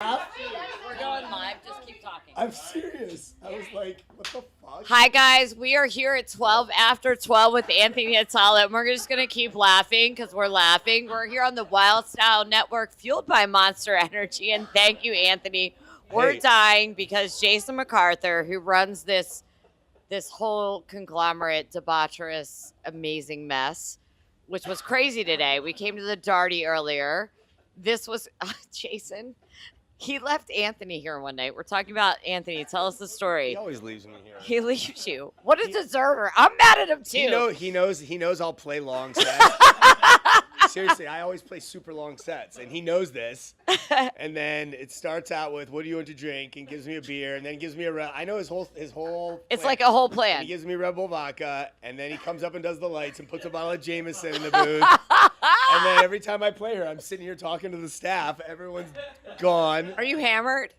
We're going live. Just keep talking. I'm serious. I was like, what the fuck? Hi, guys. We are here at 12 after 12 with Anthony Attalla, and we're just going to keep laughing because we're laughing. We're here on the Wild Style Network, fueled by Monster Energy, and thank you, Anthony. We're dying because Jason MacArthur, who runs this whole conglomerate, debaucherous, amazing mess, which was crazy today. We came to the Darty earlier. This was Jason. He left Anthony here one night. We're talking about Anthony. Tell us the story. He always leaves me here. He leaves you. What a deserter. I'm mad at him too. He knows I'll play long sets. Seriously, I always play super long sets, and he knows this. And then it starts out with, "What do you want to drink?" and gives me a beer, and then gives me I know his whole. It's plan. Like a whole plan. He gives me Red Bull vodka, and then he comes up and does the lights and puts a bottle of Jameson in the booth. And then every time I play her, I'm sitting here talking to the staff. Everyone's gone. Are you hammered?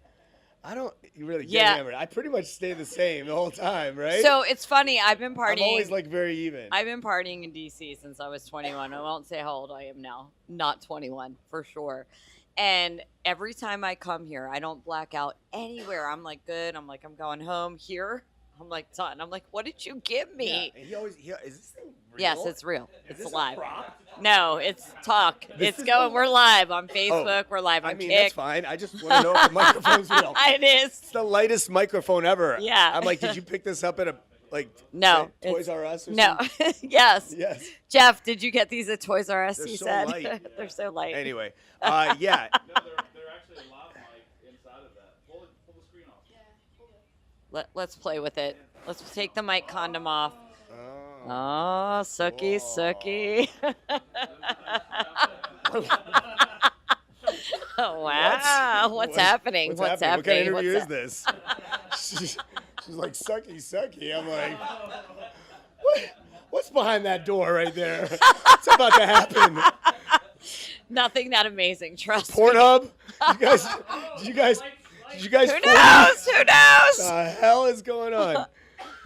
I don't really get hammered. I pretty much stay the same the whole time, right? So it's funny. I've been partying. I'm always like very even. I've been partying in D.C. since I was 21. I won't say how old I am now. Not 21 for sure. And every time I come here, I don't black out anywhere. I'm like, good. I'm like, I'm going home here. I'm like, done. I'm like, what did you give me? Yeah, is this thing real? Yes, it's real. It's live. A prop? No, it's talk. It's going. We're live on Facebook. We're live on Kick. That's fine. I just want to know if the microphone's real. It is. It's the lightest microphone ever. Yeah. I'm like, did you pick this up at Toys R Us or something? Yes. Yes. Jeff, did you get these at Toys R Us? They're so said. light. They're so light. Anyway, No, they're actually a lav mic inside of that. Pull the screen off. Yeah, pull it. Let's play with it. Let's take the mic condom off. Oh, sucky, sucky. Oh, wow. What's happening? What's happening? What kind of interview is this? She's like, sucky, sucky. I'm like, what's behind that door right there? What's about to happen? Nothing that amazing, trust Pornhub? Did you guys? Who knows? Who knows? The hell is going on?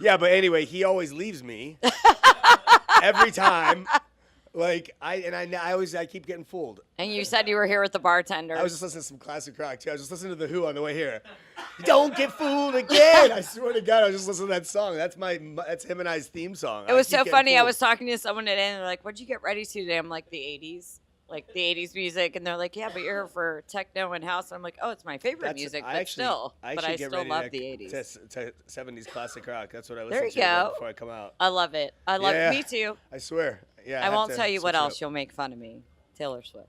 Yeah, but anyway, he always leaves me every time. Like I keep getting fooled. And you said you were here with the bartender. I was just listening to some classic rock too. I was just listening to The Who on the way here. Don't get fooled again. I swear to God, I was just listening to that song. That's him and I's theme song. It was so funny. Fooled. I was talking to someone today, and they're like, "What'd you get ready to today?" I'm like, "The '80s." Like the 80s music, and they're like, yeah, but you're here for techno and house. And I'm like, oh, it's my favorite music, but I still love the 80s. 70s classic rock. That's what I listen to before I come out. I love it. Me too. I swear. Yeah. I won't tell you what else you'll make fun of me. Taylor Swift.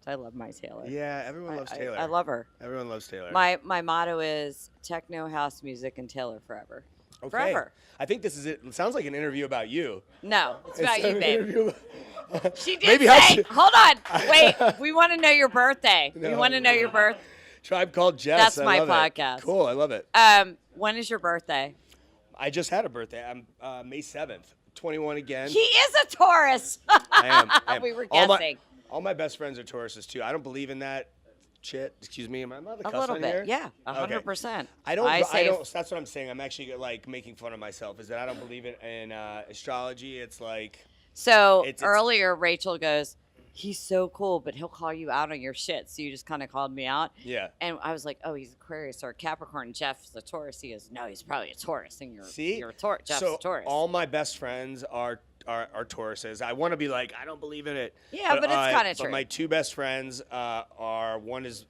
I love my Taylor. Yeah, everyone loves Taylor. I love her. Everyone loves Taylor. My motto is techno, house music, and Taylor forever. Okay. Forever. I think this is it. It sounds like an interview about you. No, it's about you, babe. She did Maybe say, hold on, wait, we want to know your birthday. We want to know your birth. Tribe Called Jess. That's my podcast. Cool, I love it. When is your birthday? I just had a birthday. I'm May 7th, 21 again. He is a Taurus. I am. We were guessing. All my best friends are Tauruses too. I don't believe in that shit. Excuse me, am I allowed to cuss a little on bit? Here? Yeah, 100%. I don't. That's what I'm saying. I'm actually like making fun of myself. Is that I don't believe in astrology. It's like. So earlier, Rachel goes, he's so cool, but he'll call you out on your shit. So you just kind of called me out. Yeah. And I was like, oh, he's Aquarius or a Capricorn. Jeff's a Taurus. He goes, no, he's probably a Taurus. And you're a Taurus. Jeff's a Taurus. All my best friends are Tauruses. I want to be like, I don't believe in it. Yeah, but it's kind of true. But my two best friends one is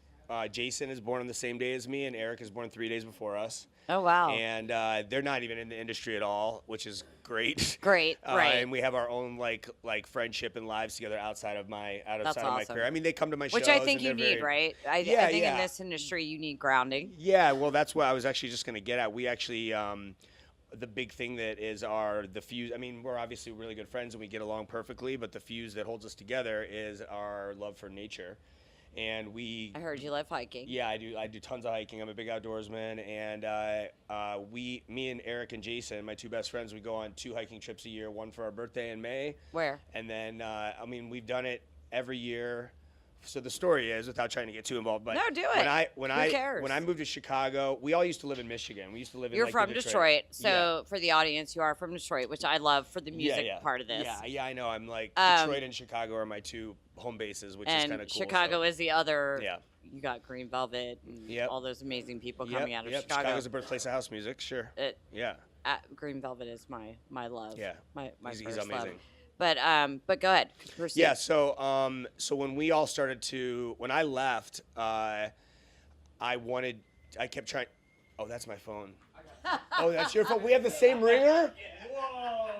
Jason is born on the same day as me, and Eric is born 3 days before us. Oh, wow. And they're not even in the industry at all, which is great. Great, right. And we have our own like friendship and lives together outside of my awesome. career. I mean, they come to my shows. Which I think you need, right? I think in this industry you need grounding. Yeah, well, that's what I was actually just going to get at. We actually, the big thing that is the fuse. I mean, we're obviously really good friends and we get along perfectly, but the fuse that holds us together is our love for nature. And I heard you love hiking. Yeah, I do tons of hiking. I'm a big outdoorsman, and me and Eric and Jason, my two best friends, we go on 2 hiking trips a year. One for our birthday in May. Where? And then we've done it every year. So the story is, without trying to get too involved, but no, do it. When cares? I moved to Chicago, we all used to live in Michigan. We used to live in. You're from Detroit, so for the audience, you are from Detroit, which I love for the music part of this. Yeah, I know. I'm like Detroit and Chicago are my 2 home bases, which is kind of cool. Chicago is the other. Yeah. you got Green Velvet and Yep. all those amazing people coming out of Yep. Chicago. Chicago's the birthplace of house music. Sure. Yeah. Green Velvet is my love. Yeah. My He's first amazing. love. But go ahead. Proceed. Yeah. So when we all started when I left, I kept trying. Oh, that's my phone. Oh, that's your phone. We have the same ringer.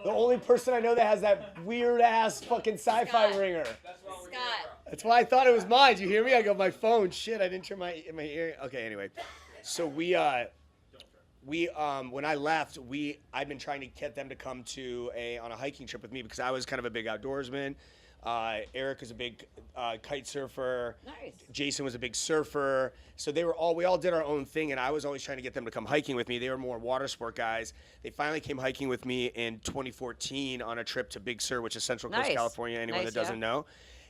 The only person I know that has that weird ass fucking sci-fi ringer. Scott. That's why I thought it was mine. Do you hear me? I go, my phone. Shit, I didn't turn my ear. Okay, anyway. So when I left, I'd been trying to get them to come on a hiking trip with me because I was kind of a big outdoorsman. Eric was a big kite surfer. Nice. Jason was a big surfer. So we all did our own thing, and I was always trying to get them to come hiking with me. They were more water sport guys. They finally came hiking with me in 2014 on a trip to Big Sur, which is Central Coast, California, anyone that doesn't know.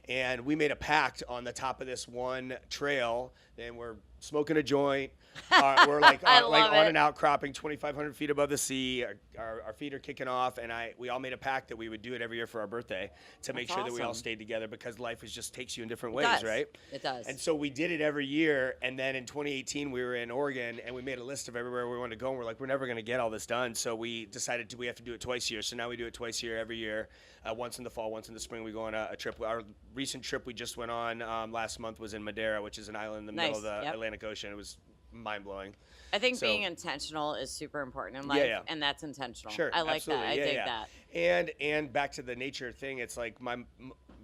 And we made a pact on the top of this one trail, and we're smoking a joint. We're like on an outcropping 2,500 feet above the sea. Our feet are kicking off, and we all made a pact that we would do it every year for our birthday to make sure that we all stayed together because life just takes you in different ways, right? It does. And so we did it every year, and then in 2018 we were in Oregon, and we made a list of everywhere we wanted to go, and we're like, we're never going to get all this done, so we decided we have to do it twice a year. So now we do it twice a year, every year. Once in the fall, once in the spring, we go on a trip. Our recent trip we just went on last month was in Madeira, which is an island in the middle of the Atlantic Ocean. It was mind-blowing. I think being intentional is super important in life, and that's intentional. Sure, I like absolutely. that. I dig that. And back to the nature thing, it's like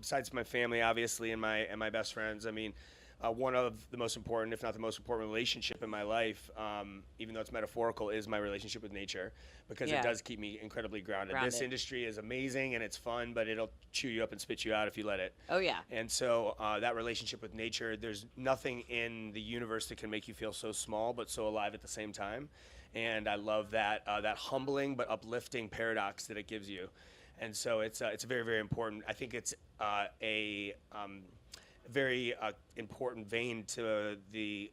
besides my family, obviously, and my best friends. I mean, one of the most important, if not the most important relationship in my life, even though it's metaphorical, is my relationship with nature because it does keep me incredibly grounded. This industry is amazing and it's fun, but it'll chew you up and spit you out if you let it. Oh, yeah. And so that relationship with nature, there's nothing in the universe that can make you feel so small but so alive at the same time. And I love that humbling but uplifting paradox that it gives you. And so it's very, very important. I think it's a very important vein to the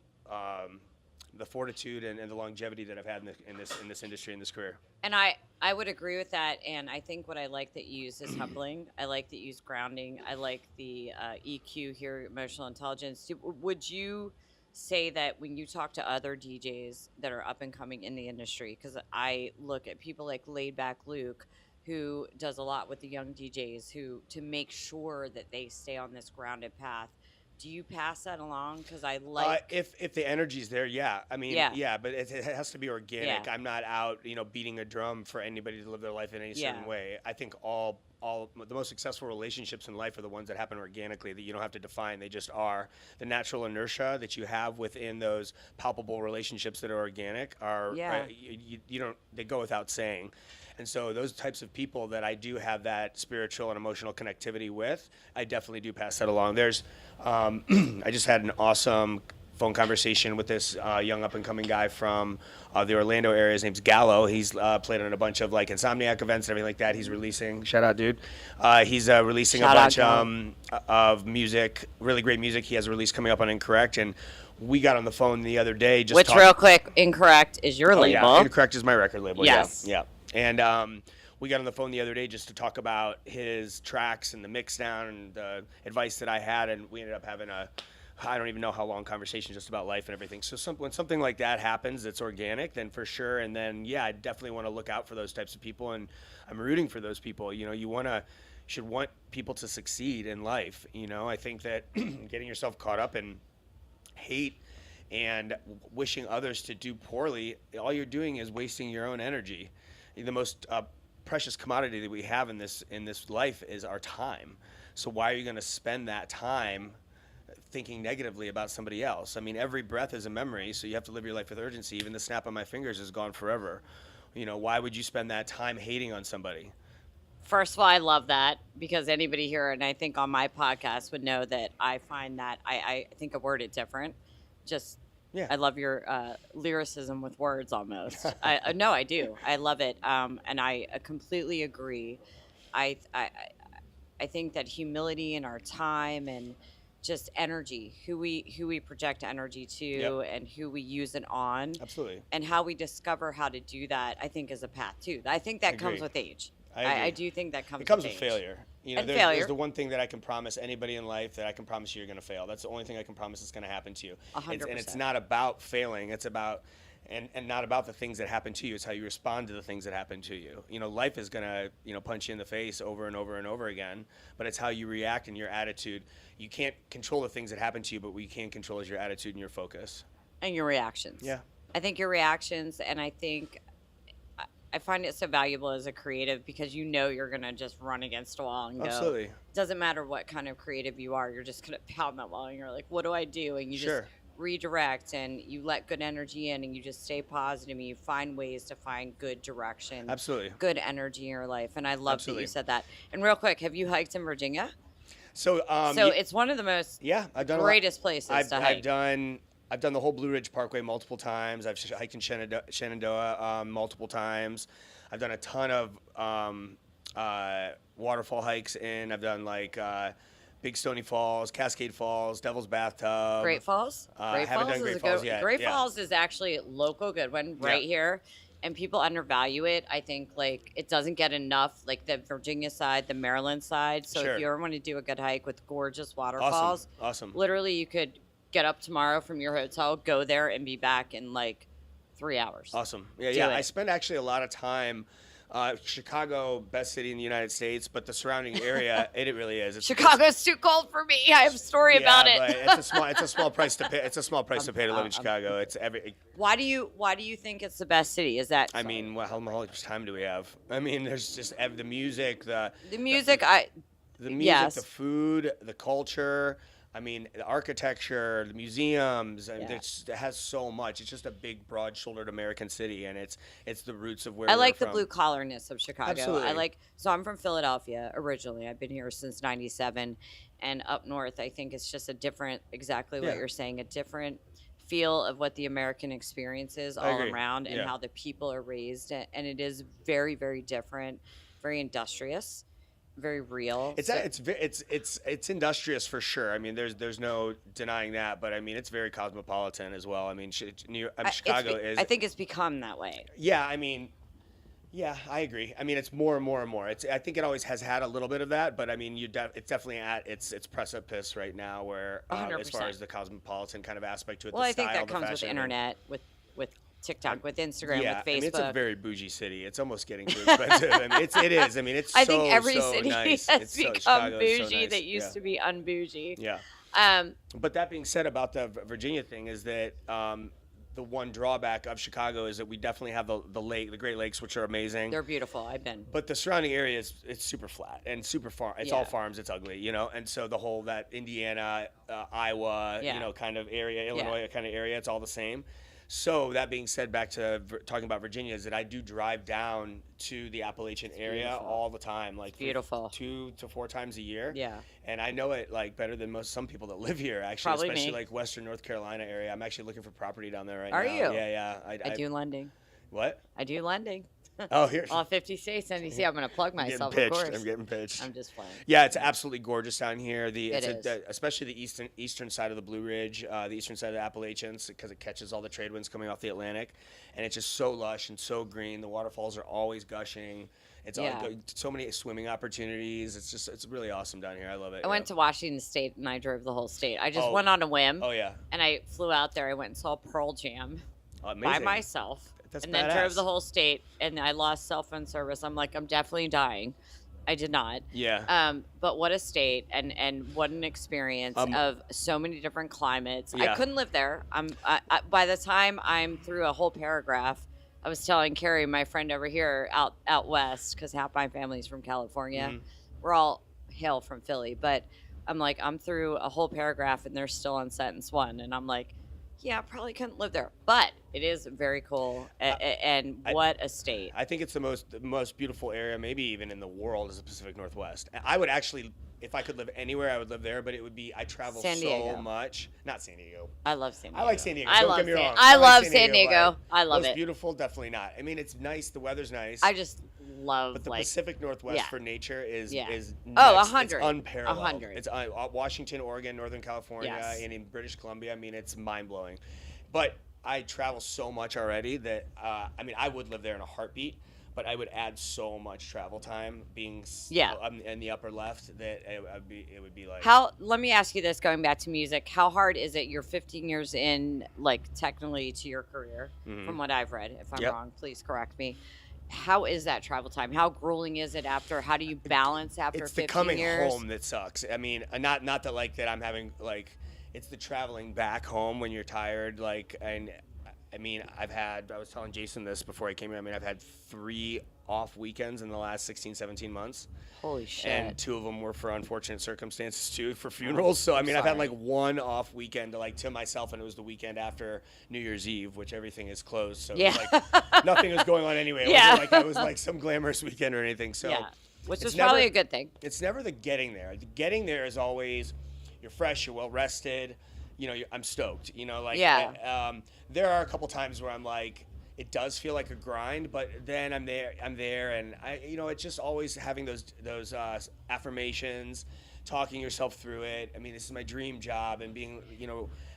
fortitude and the longevity that I've had in this industry, in this career. And I would agree with that. And I think what I like that you use is humbling. I like that you use grounding. I like the EQ here, emotional intelligence. Would you say that when you talk to other DJs that are up and coming in the industry, because I look at people like Laid Back Luke, who does a lot with the young DJs to make sure that they stay on this grounded path. Do you pass that along? Because I like if the energy's there, yeah. I mean, yeah, but it has to be organic. Yeah. I'm not out, beating a drum for anybody to live their life in any certain way. I think all the most successful relationships in life are the ones that happen organically, that you don't have to define. They just are. The natural inertia that you have within those palpable relationships that are organic are you don't. They go without saying. And so those types of people that I do have that spiritual and emotional connectivity with, I definitely do pass that along. There's, I just had an awesome phone conversation with this young up-and-coming guy from the Orlando area. His name's Gallo. He's played on a bunch of like Insomniac events and everything like that. He's releasing, shout out, dude. He's releasing a bunch of music, really great music. He has a release coming up on Incorrect, and we got on the phone the other day. Real quick, Incorrect is your label. Yeah, Incorrect is my record label. Yes. Yeah. And we got on the phone the other day just to talk about his tracks and the mix down and the advice that I had, and we ended up having I don't even know how long conversation just about life and everything. So when something like that happens that's organic, then for sure. And then, I definitely want to look out for those types of people, and I'm rooting for those people. You should want people to succeed in life. I think that getting yourself caught up in hate and wishing others to do poorly, all you're doing is wasting your own energy. The most precious commodity that we have in this life is our time. So why are you going to spend that time thinking negatively about somebody else? I mean, every breath is a memory, so you have to live your life with urgency. Even the snap of my fingers is gone forever. Why would you spend that time hating on somebody? First of all, I love that, because anybody here, and I think on my podcast, would know that I find that I think I word it different. Yeah. I love your lyricism with words almost. No, I do. I love it. And I completely agree. I think that humility in our time and just energy, who we project energy to, and who we use it on. Absolutely. And how we discover how to do that, I think, is a path too. I think that comes with age. I do think that comes with age. With failure. You know, And there's failure. the one thing that I can promise anybody in life that I can promise you're going to fail. That's the only thing I can promise is going to happen to you. 100%. And it's not about failing. It's about and not about the things that happen to you. It's how you respond to the things that happen to you. You know, life is going to, you know, punch you in the face over and over and over again, but it's how you react and your attitude. You can't control the things that happen to you, but what you can control is your attitude and your focus. And your reactions. Yeah. I think your reactions, and I think I find it so valuable as a creative because you know you're going to just run against a wall and go. Absolutely. It doesn't matter what kind of creative you are. You're just going to pound that wall and you're like, what do I do? And you just redirect and you let good energy in and you just stay positive and you find ways to find good direction. Absolutely. Good energy in your life. And I love Absolutely. that you said that. And real quick, have you hiked in Virginia? So it's one of the most I've done greatest places to hike. I've done the whole Blue Ridge Parkway multiple times. I've hiked in Shenandoah multiple times. I've done a ton of waterfall hikes I've done like Big Stony Falls, Cascade Falls, Devil's Bathtub. Great Falls? I haven't done Great Falls yet. Great Falls is actually a local good one right here. And people undervalue it. I think like it doesn't get enough, like the Virginia side, the Maryland side. So if you ever want to do a good hike with gorgeous waterfalls, awesome. Literally you could get up tomorrow from your hotel, go there and be back in like 3 hours. Awesome. Yeah. I spend actually a lot of time. Chicago, best city in the United States, but the surrounding area, it really is. Chicago's too cold for me. I have a story about it. But it's a small price to pay. It's a small price to pay to live in Chicago. Why do you think it's the best city? Is that? I mean, how much time do we have? I mean, there's just the music, the yes. the food, the culture. I mean, the architecture, the museums, and it has so much. It's just a big, broad-shouldered American city, and it's the roots of where I like from. the blue-collarness of Chicago. Absolutely. So I'm from Philadelphia originally. I've been here since '97, and up north, I think it's just a different, exactly what you're saying, a different feel of what the American experience is all around and how the people are raised, and it is very, very different, very industrious. Very real. It's industrious for sure. I mean, there's no denying that, but I mean, it's very cosmopolitan as well. I mean, Chicago is. I think it's become that way. Yeah, I mean, I agree. I mean, it's more and more and more. I think it always has had a little bit of that, but I mean, it's definitely at its precipice right now, where as far as the cosmopolitan kind of aspect to it. Well, I think that comes with the internet, with TikTok, with Instagram, with Facebook. I mean, it's a very bougie city. It's almost getting too expensive. I mean, it is. I mean, it's I think every city nice. has become bougie nice. that used to be unbougie. Yeah. But that being said about the Virginia thing is that the one drawback of Chicago is that we definitely have the Great Lakes, which are amazing. They're beautiful. I've been. But the surrounding area it's super flat and super farm. It's all farms. It's ugly, you know. And so the whole that Indiana, Iowa, you know, kind of area, Illinois kind of area, it's all the same. So that being said, back to talking about Virginia, is that I do drive down to the Appalachian area all the time, like beautiful 2 to 4 times a year. Yeah. And I know it like better than some people that live here, actually, Probably especially me. like Western North Carolina area. I'm actually looking for property down there right now. Are you? Yeah. I do lending. What? I do lending. Oh, here. All 50 states, and you see, I'm going to plug myself. Of course. I'm getting pitched. I'm just playing. Yeah, it's absolutely gorgeous down here. Especially the eastern side of the Blue Ridge, the eastern side of the Appalachians, because it catches all the trade winds coming off the Atlantic, and it's just so lush and so green. The waterfalls are always gushing. It's so many swimming opportunities. It's really awesome down here. I love it. I went to Washington State, and I drove the whole state. I just went on a whim. Oh yeah. And I flew out there. I went and saw Pearl Jam by myself. That's and badass. then drove the whole state, and I lost cell phone service. I'm like, I'm definitely dying. I did not. Yeah. But what a state, and what an experience of so many different climates. Yeah. I couldn't live there. By the time I'm through a whole paragraph, I was telling Carrie, my friend over here out west, because half my family's from California. Mm-hmm. We're all hail from Philly, but I'm like, I'm through a whole paragraph, and they're still on sentence 1, and I'm like, yeah, I probably couldn't live there, but it is very cool, and what a state. I think it's the most beautiful area, maybe even in the world, is the Pacific Northwest. I would actually, if I could live anywhere, I would live there, but it would be, I travel so much. Not San Diego. I love San Diego. I like San Diego. Don't get me wrong. I love San Diego. I love it. Most beautiful, definitely not. I mean, it's nice. The weather's nice. I just love, but the Pacific Northwest for nature is nuts. Oh, 100. It's unparalleled. 100. It's Washington, Oregon, Northern California, and in British Columbia. I mean, it's mind-blowing. But I travel so much already that, I mean, I would live there in a heartbeat. but I would add so much travel time being in the upper left that it would be like. Let me ask you this, going back to music, how hard is it? You're 15 years in, like, technically to your career, from what I've read. If I'm wrong, please correct me. How is that travel time? How grueling is it after? How do you balance after 15 years? It's the coming home that sucks. I mean, not that like that I'm having like, it's the traveling back home when you're tired. Like, and I mean, I was telling Jason this before I came in. I mean, I've had 3 off weekends in the last 16, 17 months. Holy shit. And 2 of them were for unfortunate circumstances too, for funerals. So I mean, I've had like 1 off weekend to myself, and it was the weekend after New Year's Eve, which everything is closed. So it was like nothing was going on anyway. It was like some glamorous weekend or anything. So which is probably a good thing. It's never the getting there. The getting there is always you're fresh, you're well rested. You know, I'm stoked. You know, like there are a couple times where I'm like, it does feel like a grind, but then I'm there, and it's just always having those affirmations, talking yourself through it. I mean, this is my dream job, and being,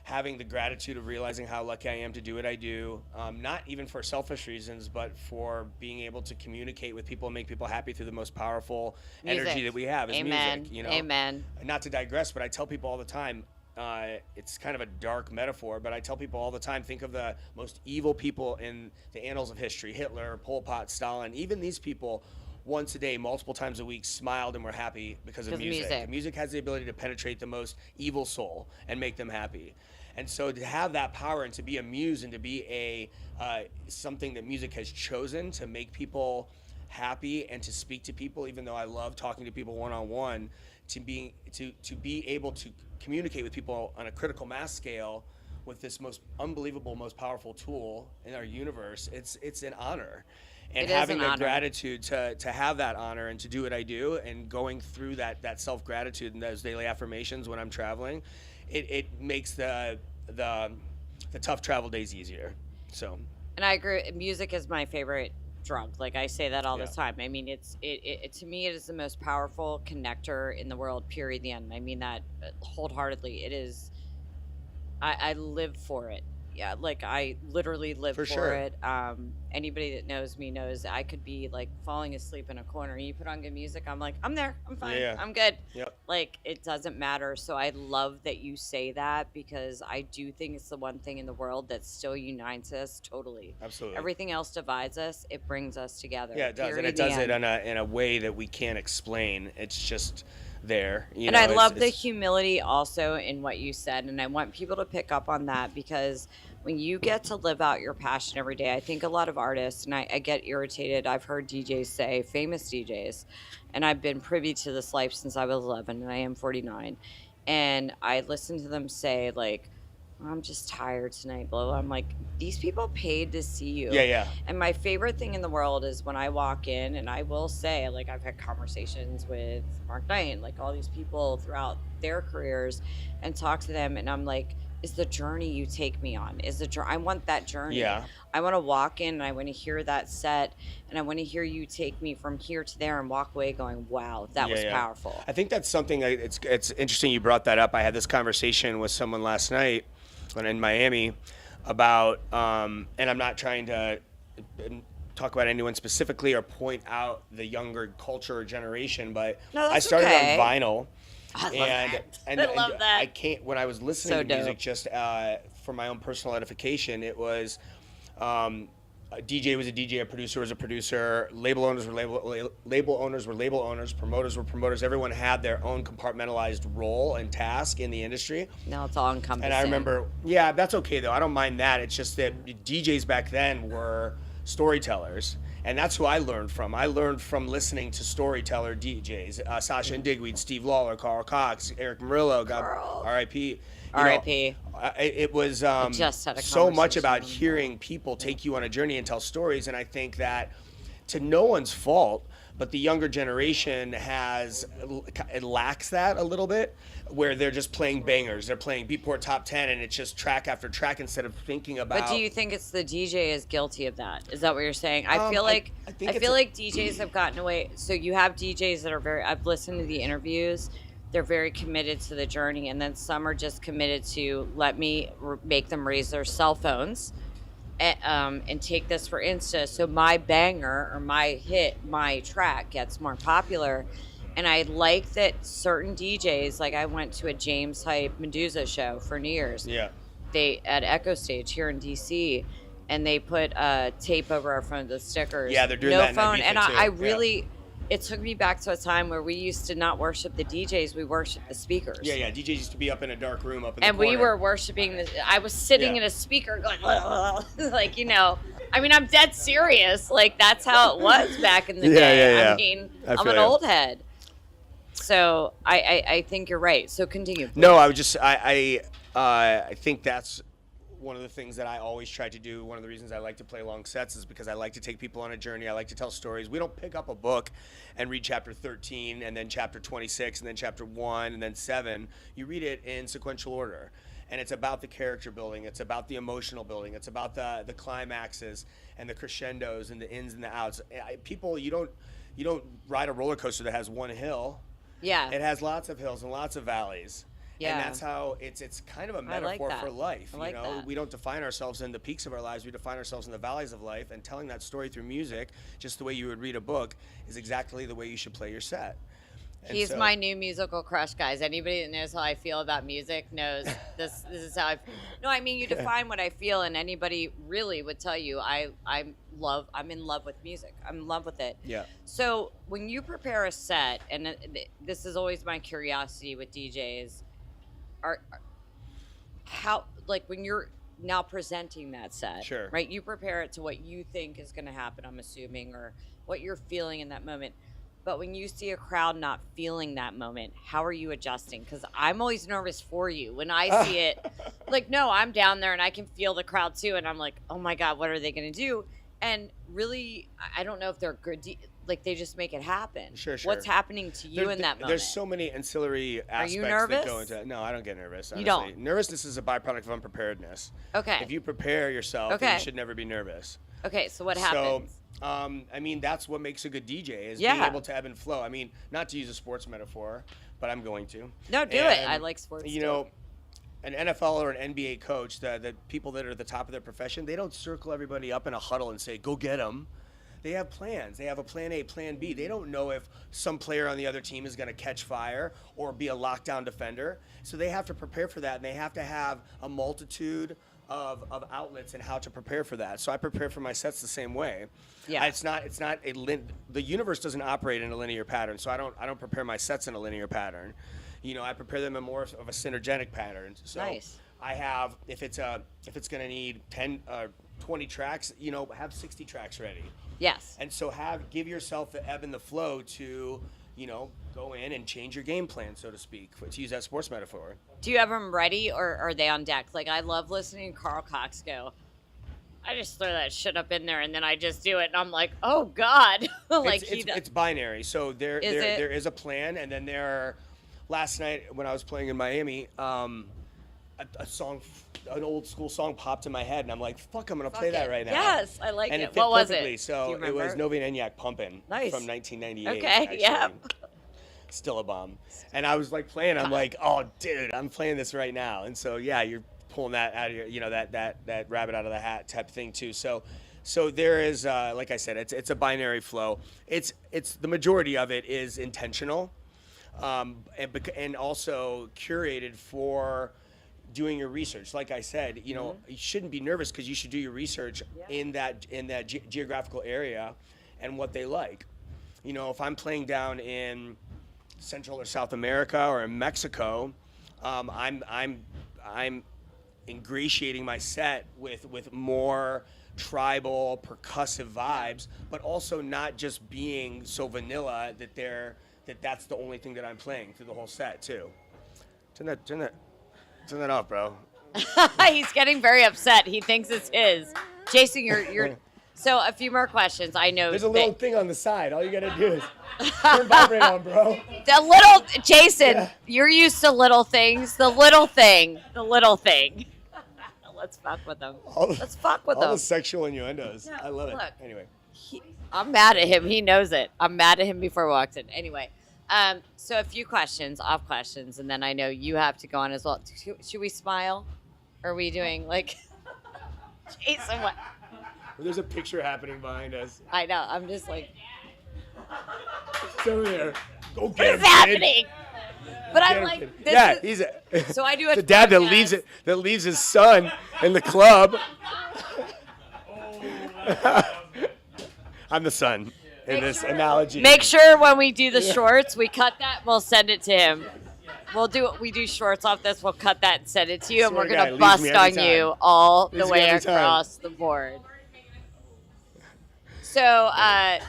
having the gratitude of realizing how lucky I am to do what I do, not even for selfish reasons, but for being able to communicate with people and make people happy through the most powerful energy that we have is music. Amen. Not to digress, but I tell people all the time, it's kind of a dark metaphor, but I tell people all the time, think of the most evil people in the annals of history, Hitler, Pol Pot, Stalin. Even these people, once a day, multiple times a week, smiled and were happy because of music. Music has the ability to penetrate the most evil soul and make them happy. And so to have that power and to be a muse and to be something that music has chosen to make people happy and to speak to people, even though I love talking to people one-on-one, to be able to communicate with people on a critical mass scale with this most unbelievable, most powerful tool in our universe, it's an honor. And having the gratitude to have that honor and to do what I do, and going through that self-gratitude and those daily affirmations when I'm traveling, it makes the tough travel days easier. So. And I agree. Music is my favorite drug. Like, I say that all the time. I mean, it to me, it is the most powerful connector in the world, period, the end. I mean that wholeheartedly. It is, I live for it. Yeah, like, I literally live for it. Anybody that knows me knows I could be like falling asleep in a corner. You put on good music, I'm like, I'm there, I'm fine, I'm good. Yep. Like, it doesn't matter. So I love that you say that, because I do think it's the one thing in the world that still unites us totally. Absolutely. Everything else divides us. It brings us together. Yeah, it does, and it does it in a way that we can't explain. It's just there. And I love the humility also in what you said, and I want people to pick up on that, because when you get to live out your passion every day, I think a lot of artists, and I get irritated, I've heard DJs say, famous DJs, and I've been privy to this life since I was 11, and I am 49, and I listen to them say, like, I'm just tired tonight, blah, blah. I'm like, these people paid to see you. Yeah. And my favorite thing in the world is when I walk in, and I will say, like, I've had conversations with Mark Knight and, like, all these people throughout their careers, and talk to them, and I'm like, is the journey you take me on. I want that journey. Yeah. I want to walk in, and I want to hear that set, and I want to hear you take me from here to there and walk away going, wow, that was powerful. I think that's something, it's interesting you brought that up. I had this conversation with someone last night when in Miami about, and I'm not trying to talk about anyone specifically or point out the younger culture or generation, but I started on vinyl. I love that. I can't. When I was listening to music, just for my own personal edification, it was a DJ was a DJ, a producer was a producer, label owners were label owners, promoters were promoters. Everyone had their own compartmentalized role and task in the industry. Now it's all encompassing. And I remember, that's okay though. I don't mind that. It's just that DJs back then were storytellers. And that's who I learned from. I learned from listening to storyteller DJs, Sasha and Digweed, Steve Lawler, Carl Cox, Eric Murillo, God, R.I.P. R.I.P. It was so much about hearing people take you on a journey and tell stories. And I think that, to no one's fault, but the younger generation lacks that a little bit, where they're just playing bangers. They're playing Beatport Top 10, and it's just track after track instead of thinking about. But do you think it's the DJ is guilty of that? Is that what you're saying? I feel like DJs have gotten away. So you have DJs that are I've listened to the interviews. They're very committed to the journey, and then some are just committed to let me make them raise their cell phones and take this for Insta. So my banger or my hit, my track gets more popular. And I like that certain DJs, like I went to a James Hype Medusa show for New Year's. Yeah. They at Echo Stage here in DC, and they put tape over our phone, the stickers. Yeah, they're doing no that in phone. Ibiza And too. I really, it took me back to a time where we used to not worship the DJs, we worshiped the speakers. Yeah. DJs used to be up in a dark room up in the And corner. we were worshiping I was sitting in a speaker going, like, I mean, I'm dead serious. Like, that's how it was back in the day. Yeah. I mean, I I'm feel an you. old head. So I think you're right. So continue. Please. No, I would just I think that's one of the things that I always try to do. One of the reasons I like to play long sets is because I like to take people on a journey. I like to tell stories. We don't pick up a book and read chapter 13 and then chapter 26 and then chapter 1 and then 7. You read it in sequential order. And it's about the character building. It's about the emotional building. It's about the climaxes and the crescendos and the ins and the outs. People, you don't ride a roller coaster that has one hill. Yeah. It has lots of hills and lots of valleys. Yeah. And that's how it's kind of a metaphor for life. I like that. We don't define ourselves in the peaks of our lives. We define ourselves in the valleys of life. And telling that story through music, just the way you would read a book, is exactly the way you should play your set. And He's so- my new musical crush, guys. Anybody that knows how I feel about music knows this is how I. No, I mean, you define what I feel, and anybody really would tell you I'm in love with music. I'm in love with it. Yeah. So when you prepare a set, and this is always my curiosity with DJs, are how, like, when you're now presenting that set, Sure. right? You prepare it to what you think is going to happen, I'm assuming, or what you're feeling in that moment. But when you see a crowd not feeling that moment, how are you adjusting? Because I'm always nervous for you. When I see it, like, no, I'm down there and I can feel the crowd too. And I'm like, oh my God, what are they going to do? And really, I don't know if they're good. Like, they just make it happen. Sure. What's happening to you in that moment? There's so many ancillary aspects you nervous? that go into it. No, I don't get nervous. Honestly. You don't? Nervousness is a byproduct of unpreparedness. Okay. If you prepare yourself, then you should never be nervous. Okay, so what happens? I mean, that's what makes a good DJ is Yeah. being able to ebb and flow. I mean, not to use a sports metaphor, but I'm going to. No, do it. I like sports. You know, an NFL or an NBA coach, the people that are at the top of their profession, they don't circle everybody up in a huddle and say, go get them. They have plans. They have a plan A, plan B. They don't know if some player on the other team is going to catch fire or be a lockdown defender. So they have to prepare for that, and they have to have a multitude of outlets and how to prepare for that. So I prepare for my sets the same way. Yeah. It's not the universe doesn't operate in a linear pattern. So I don't prepare my sets in a linear pattern. You know, I prepare them in more of a synergetic pattern. So Nice. I have, if it's going to need 10 20 tracks, you know, have 60 tracks ready. Yes. And so give yourself the ebb and the flow to, you know, go in and change your game plan, so to speak, to use that sports metaphor. Do you have them ready, or are they on deck? Like, I love listening to Carl Cox go, I just throw that shit up in there and then I just do it, and I'm like, oh God. Like, it's binary. So there is a plan, and then last night when I was playing in Miami, a song, an old school song popped in my head, and I'm like, fuck, I'm gonna play that right now. Yes, I like and it. it fit What was perfectly. it? So it was Novi and Enyaq Pumpin' Nice. from 1998. Okay, actually. yeah. Still a bomb. And I was like playing, I'm like, oh dude, I'm playing this right now. And so yeah, you're pulling that out of your, you know, that rabbit out of the hat type thing too. So there is, like I said, it's a binary flow. It's the majority of it is intentional, and also curated for doing your research. Like I said, you know, you shouldn't be nervous because you should do your research in that geographical area and what they like. You know, if I'm playing down in Central or South America or in Mexico, I'm ingratiating my set with more tribal percussive vibes, but also not just being so vanilla that's the only thing that I'm playing through the whole set too. Turn that off, bro. He's getting very upset. He thinks it's his. Jason, you're. So a few more questions. I know there's a little thing on the side. All you gotta do is turn vibrate on, bro. The little Jason, Yeah. You're used to little things. The little thing. Let's fuck with them. Let's fuck with all them. the sexual innuendos. Yeah, I love it. look. Anyway. I'm mad at him. He knows it. I'm mad at him before he walks in. Anyway, so a few questions, off questions, and then I know you have to go on as well. Should we smile? Are we doing like? Jason, what? There's a picture happening behind us. I know. I'm just like, It's over there. Go what get is him, kid. happening? But Get I'm him, like, kid. this Yeah, is, he's a, so I do a the dad that podcast. leaves his son in the club. I'm the son in this analogy. Make sure when we do the shorts, we cut that and we'll send it to him. We do shorts off this, we'll cut that and send it to you, and Swear we're to going God, to it leaves me bust every on you time. all the Leaves me way every time. across the board. So, a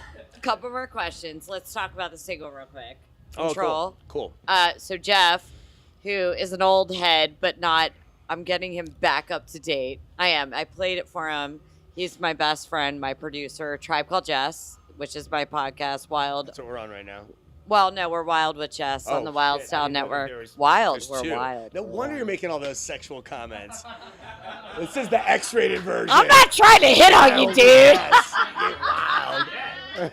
couple more questions. Let's talk about the single real quick. Control. Oh, cool. So Jeff, who is an old head, but not, I'm getting him back up to date. I am. I played it for him. He's my best friend, my producer, Tribe Called Jess, which is my podcast, Wild. That's what we're on right now. Well, no, we're Wild with Jess on the Wild Shit, I Style didn't know that Network. there was- Wild, there's we're two. wild. No wonder you're making all those sexual comments. This is the X-rated version. I'm not trying to hit on you, Wild, dude. yes. Get wild.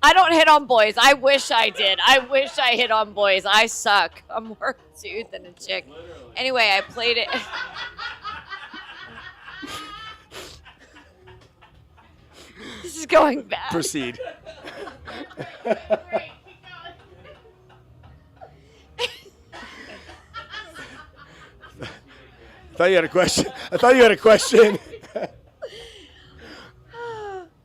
I don't hit on boys. I wish I did. I wish I hit on boys. I suck. I'm more a dude than a chick. Anyway, I played it. This is going bad. Proceed. I thought you had a question.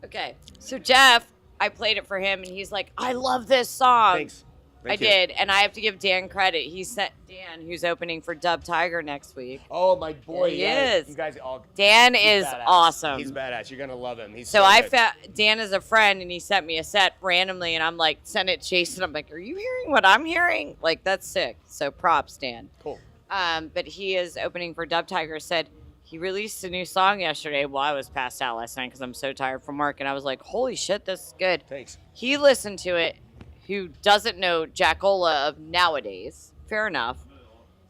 Okay, so Jeff, I played it for him, and he's like, I love this song. Thanks. I Thank you. did, and I have to give Dan credit. He sent Dan, who's opening for Dub Tiger next week. Oh, my boy. He yes. is. You guys all. Dan he's is badass. awesome. He's badass. You're gonna love him. He's So so I good. found Dan is a friend, and he sent me a set randomly, and I'm like, send it, Jason. I'm like, are you hearing what I'm hearing? Like, that's sick. So props, Dan. Cool. But he is opening for Dub Tiger. Said he released a new song yesterday. Well, I was passed out last night because I'm so tired from work, and I was like, holy shit, this is good. Thanks. He listened to it. Who doesn't know Jackola of nowadays? Fair enough.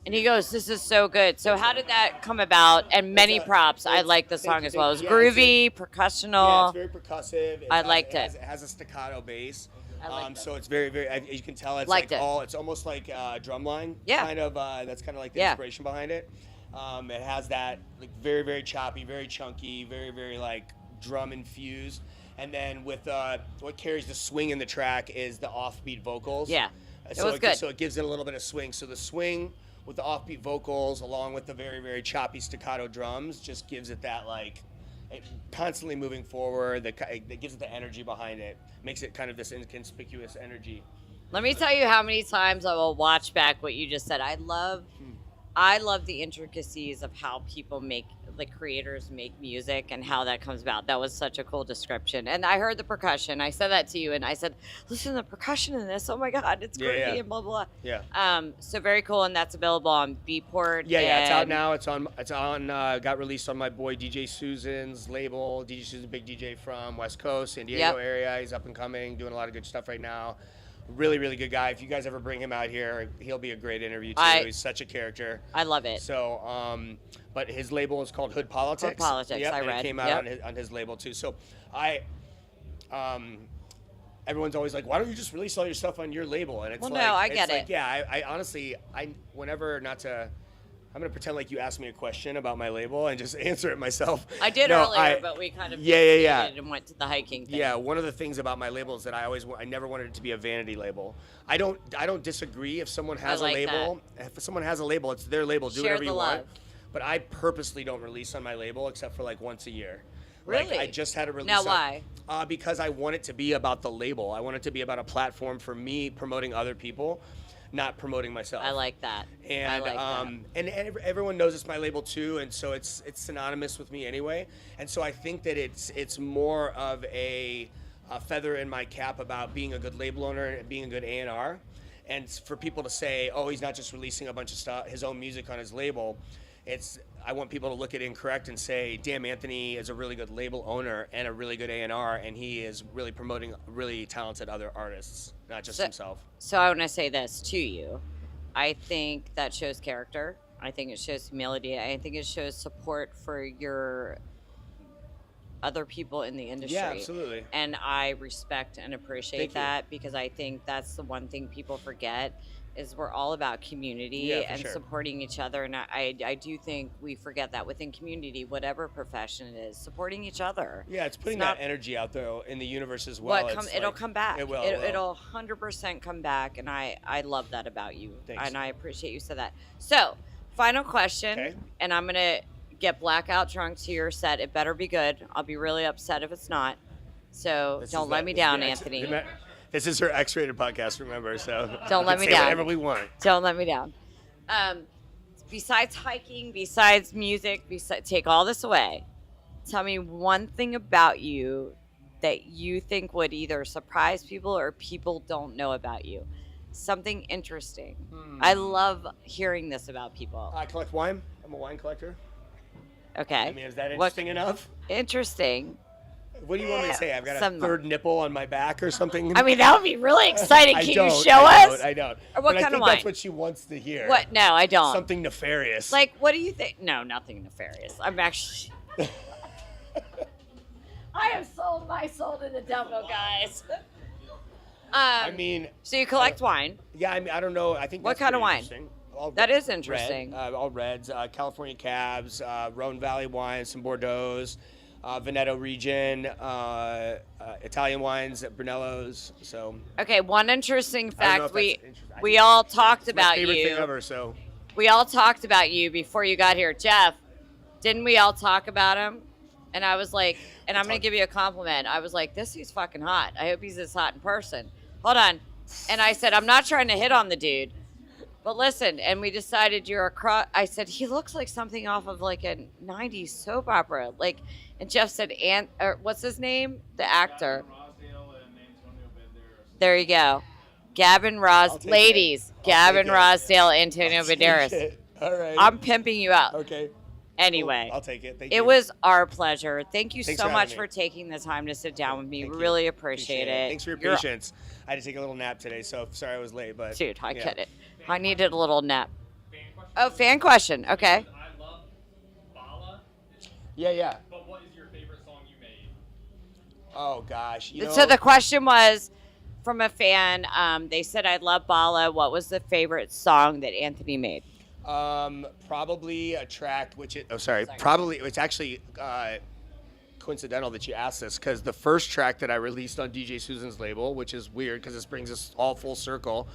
And he goes, this is so good. So how did that come about? And many props. I like the song as well. It was groovy, percussional. Yeah, it's very percussive. I liked it. It has a staccato bass. I liked it. So it's very, very. You can tell it's Liked like it. it's almost like drumline. Yeah. Kind of. That's kind of like the Yeah. inspiration behind it. It has that like very, very choppy, very chunky, very, very like drum infused. And then with what carries the swing in the track is the offbeat vocals. Yeah, it So was good. So it gives it a little bit of swing. So the swing with the offbeat vocals, along with the very, very choppy staccato drums, just gives it that like constantly moving forward. That gives it the energy behind it. Makes it kind of this inconspicuous energy. Let me tell you how many times I will watch back what you just said. I love the intricacies of how people make, like creators make music and how that comes about. That was such a cool description. And I heard the percussion. I said that to you, and I said, listen to the percussion in this. Oh my God, it's Yeah, groovy yeah. and blah, blah, Yeah. blah. So very cool, and that's available on Beatport. Yeah, it's out and- now. It's on. Got released on my boy DJ Susan's label. DJ Susan, big DJ from West Coast, San Diego Yep. area. He's up and coming, doing a lot of good stuff right now. Really, really good guy. If you guys ever bring him out here, he'll be a great interview too. He's such a character. I love it. So, but his label is called Hood Politics. Hood Politics, Yep, I and read. it came out on his label too. So, everyone's always like, why don't you just release all your stuff on your label? And it's Well, like, no, I it's get like, it. yeah, I honestly, whenever not to. I'm gonna pretend like you asked me a question about my label and just answer it myself. I did No, earlier, but we kind of Yeah. deviated and went to the hiking thing. Yeah, one of the things about my label is that I never wanted it to be a vanity label. I don't disagree if someone has like a label. If someone has a label, it's their label. Do Share whatever the you want. love. But I purposely don't release on my label except for like once a year. Really? Like, I just had a release. Now, why? Because I want it to be about the label. I want it to be about a platform for me promoting other people, not promoting myself. I like that. And I like that. and everyone knows it's my label too, and so it's synonymous with me anyway. And so I think that it's more of a feather in my cap about being a good label owner and being a good A&R. And for people to say, oh, he's not just releasing a bunch of stuff, his own music on his label. I want people to look at it incorrect and say, damn, Anthony is a really good label owner and a really good A&R, and he is really promoting really talented other artists, not just himself. So I want to say this to you. I think that shows character. I think it shows humility. I think it shows support for your other people in the industry. Yeah, absolutely. And I respect and appreciate Thank you. that because I think that's the one thing people forget. is we're all about community Yeah, for and sure. supporting each other. And I do think we forget that within community, whatever profession it is, supporting each other. Yeah, it's putting not- that energy out there in the universe as well. It'll come back. It will. It'll 100% come back. And I love that about you. Thanks. And I appreciate you said that. So, final question. Okay. And I'm going to get blackout drunk to your set. It better be good. I'll be really upset if it's not. So This don't is let the- me this is down, the X- Anthony. This is her X-rated podcast, remember? So Don't we let can me say down. whatever we want. Don't let me down. Besides hiking, besides music, take all this away. Tell me one thing about you that you think would either surprise people or people don't know about you. Something interesting. I love hearing this about people. I collect wine. I'm a wine collector. Okay. I mean, is that interesting enough? Interesting. What do you want me to say? I've got Some- a third nipple on my back or something? I mean, that would be really exciting. I Can don't, you show us? I don't. Or what but kind I of think wine? that's what she wants to hear. What? No, I don't. Something nefarious. Like, what do you think? No, nothing nefarious. I'm actually. I have sold my soul to the devil, guys. I mean, So you collect wine. yeah, I mean, I don't know. I think What that's kind of pretty wine? interesting. All That is red, interesting. all reds, California Cabs, Rhone Valley wines, some Bordeaux's, Veneto region, Italian wines, Brunellos. So Okay, one interesting I don't know fact if that's interesting. we all talked it's my about favorite thing you. ever. So We all talked about you before you got here, Jeff. Didn't we all talk about him? And I was like, and I'm gonna give you a compliment. I was like, this dude's fucking hot. I hope he's this hot in person. Hold on. And I said, I'm not trying to hit on the dude. But listen, and we decided you're a I said, he looks like something off of like a 90s soap opera. Like, and Jeff said, what's his name? The actor. Rosdale and Antonio Banderas. There you go. Gavin I'll take ladies, it. I'll Gavin take it. Rosdale, Antonio I'll take Banderas. it. All right. I'm pimping you out. okay. Anyway, Cool. I'll take it. Thank you. it was our pleasure. Thank you Thanks so for much having for me. taking the time to sit down with me. Thank We you. really appreciate it. Thanks for your You're- patience. I had to take a little nap today, so sorry I was late. But Dude, I yeah. get it. I needed a little nap. Fan question? Oh, fan question. Okay. I love Bala, Yeah. but what is your favorite song you made? Oh gosh. You know, So the question was from a fan. They said, I love Bala. What was the favorite song that Anthony made? probably a track which it. Oh, sorry. Probably it's actually coincidental that you asked this because the first track that I released on DJ Susan's label, which is weird because this brings us all full circle,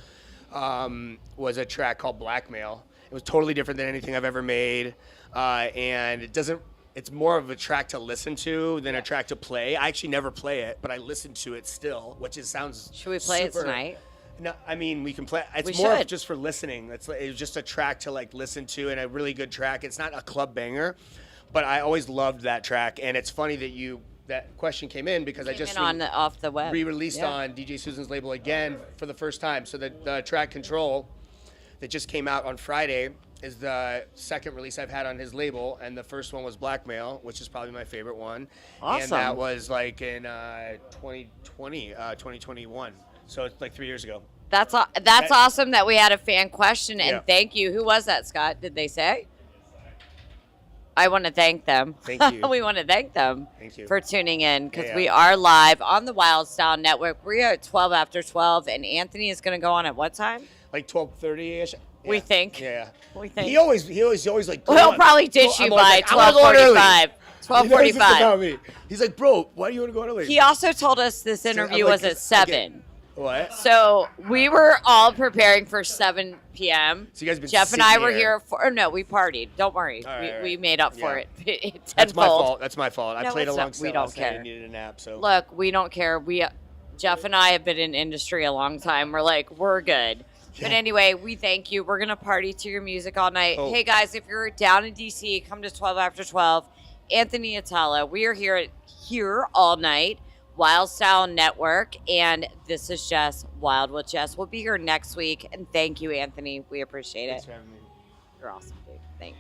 was a track called Blackmail. It was totally different than anything I've ever made, and it doesn't. It's more of a track to listen to than a track to play. I actually never play it, but I listen to it still, which sounds. Should we play it super- tonight? No, I mean we can play. It's We more of should. just for listening. It's just a track to like listen to and a really good track. It's not a club banger, but I always loved that track. And it's funny that that question came in because I just off the web. re-released Yeah. on DJ Susan's label again for the first time. So the track Control that just came out on Friday is the second release I've had on his label, and the first one was Blackmail, which is probably my favorite one. And Awesome. that was like in 2021. So it's like 3 years ago. That's awesome that we had a fan question, and Yeah. thank you. Who was that, Scott? Did they say? I want to thank them. Thank you. We want to thank them Thank you. for tuning in because Yeah. we are live on the Wild Style Network. We are at 12 after 12, and Anthony is going to go on at what time? Like 12:30ish. We Yeah. think. Yeah. We think. He always like. Well, he'll probably ditch you I'm always by like, "I wanna go on early." 12:45. He knows this 12:45. about me. He's like, bro, why do you want to go on early? He also told us this I'm interview like, was at okay. 7. What? So we were all preparing for 7 p.m. So you guys been Jeff and I sitting were here. here for. Or no, we partied. Don't worry, All right, we all right. made up for Yeah. it. That's my tenfold. fault. That's my fault. I No, played it's a long not. set We don't last night and care. needed a nap. So Look, we don't care. Jeff and I have been in industry a long time. We're like, we're good. But Yeah. anyway, we thank you. We're gonna party to your music all night. Cool. Hey guys, if you're down in DC, come to 12 after 12. Anthony Attalla. We are here all night. Wild Style Network, and this is Jess, Wild with Jess. We'll be here next week, and thank you, Anthony. We appreciate thanks it. for having me. You're awesome, dude. Thanks.